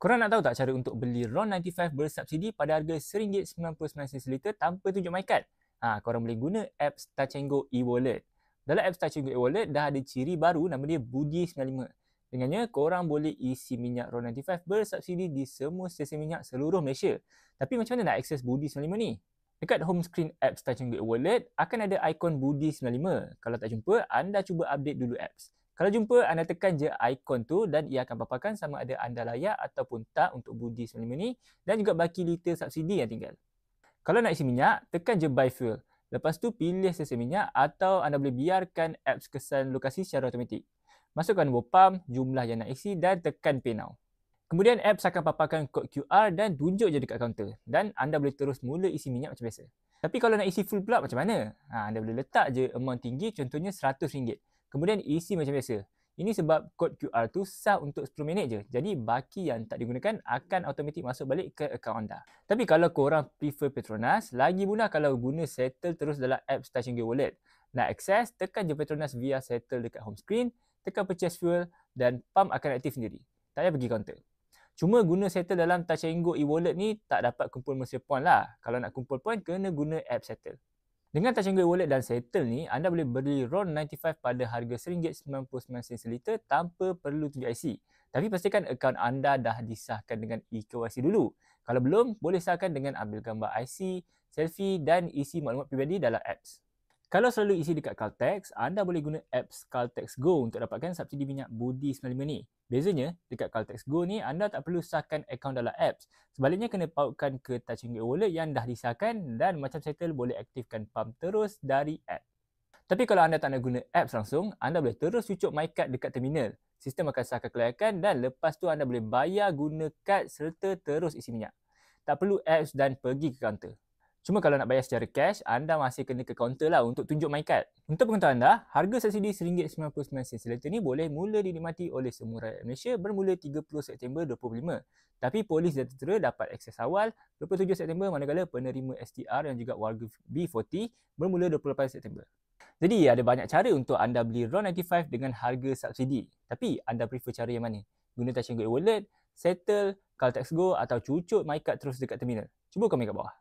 Korang nak tahu tak cara untuk beli RON95 bersubsidi pada harga RM1.99 liter tanpa tunjuk my card? Korang boleh guna apps Touch 'n Go e-wallet. Dalam apps Touch 'n Go e-wallet dah ada ciri baru nama dia Budi95. Dengannya, korang boleh isi minyak RON95 bersubsidi di semua stesen minyak seluruh Malaysia. Tapi macam mana nak akses Budi95 ni? Dekat home screen apps Touch 'n Go e-wallet akan ada ikon Budi95. Kalau tak jumpa, anda cuba update dulu apps. Kalau jumpa, anda tekan je ikon tu dan ia akan paparkan sama ada anda layak ataupun tak untuk Budi95 ni dan juga baki liter subsidi yang tinggal. Kalau nak isi minyak, tekan je buy fuel. Lepas tu pilih stesen minyak atau anda boleh biarkan apps kesan lokasi secara automatik. Masukkan nombor pam, jumlah yang nak isi dan tekan pay now. Kemudian apps akan paparkan kod QR dan tunjuk je dekat kaunter dan anda boleh terus mula isi minyak macam biasa. Tapi kalau nak isi full pula macam mana? Anda boleh letak je amount tinggi, contohnya RM100. Kemudian isi macam biasa. Ini sebab kod QR tu sah untuk 10 minit je. Jadi baki yang tak digunakan akan automatik masuk balik ke akaun anda. Tapi kalau korang prefer Petronas, lagi mudah kalau guna settle terus dalam apps Touch 'n Go Wallet. Nak akses, tekan je Petronas via settle dekat home screen, tekan purchase fuel dan pam akan aktif sendiri. Tak payah pergi kaunter. Cuma guna settle dalam Touch 'n Go e-wallet ni tak dapat kumpul Malaysia Point lah. Kalau nak kumpul point, kena guna app settle. Dengan Touch 'n Go e-wallet dan settle ni, anda boleh beli RON95 pada harga RM1.99 liter tanpa perlu tunjuk IC. Tapi pastikan akaun anda dah disahkan dengan eKYC dulu. Kalau belum, boleh sahkan dengan ambil gambar IC, selfie dan isi maklumat peribadi dalam apps. Kalau selalu isi dekat Caltex, anda boleh guna apps Caltex Go untuk dapatkan subsidi minyak Budi95 ni. Bezanya, dekat Caltex Go ni anda tak perlu sahkan akaun dalam apps. Sebaliknya kena pautkan ke Touch 'n Go wallet yang dah disahkan dan macam settle boleh aktifkan pam terus dari app. Tapi kalau anda tak nak guna apps langsung, anda boleh terus cucuk my card dekat terminal. Sistem akan sahkan kelayakan dan lepas tu anda boleh bayar guna kad serta terus isi minyak. Tak perlu apps dan pergi ke kaunter. Cuma kalau nak bayar secara cash, anda masih kena ke kaunter lah untuk tunjuk my card. Untuk pengetahuan anda, harga subsidi RM1.99 liter ni boleh mula dinikmati oleh semua rakyat Malaysia bermula 30 September 2025. Tapi polis dan tentera dapat akses awal 27 September manakala penerima STR yang juga warga B40 bermula 28 September. Jadi ada banyak cara untuk anda beli RON95 dengan harga subsidi. Tapi anda prefer cara yang mana? Guna Touch 'n Go e-wallet, settle, Caltex Go atau cucuk my card terus dekat terminal? Cuba komen kat bawah.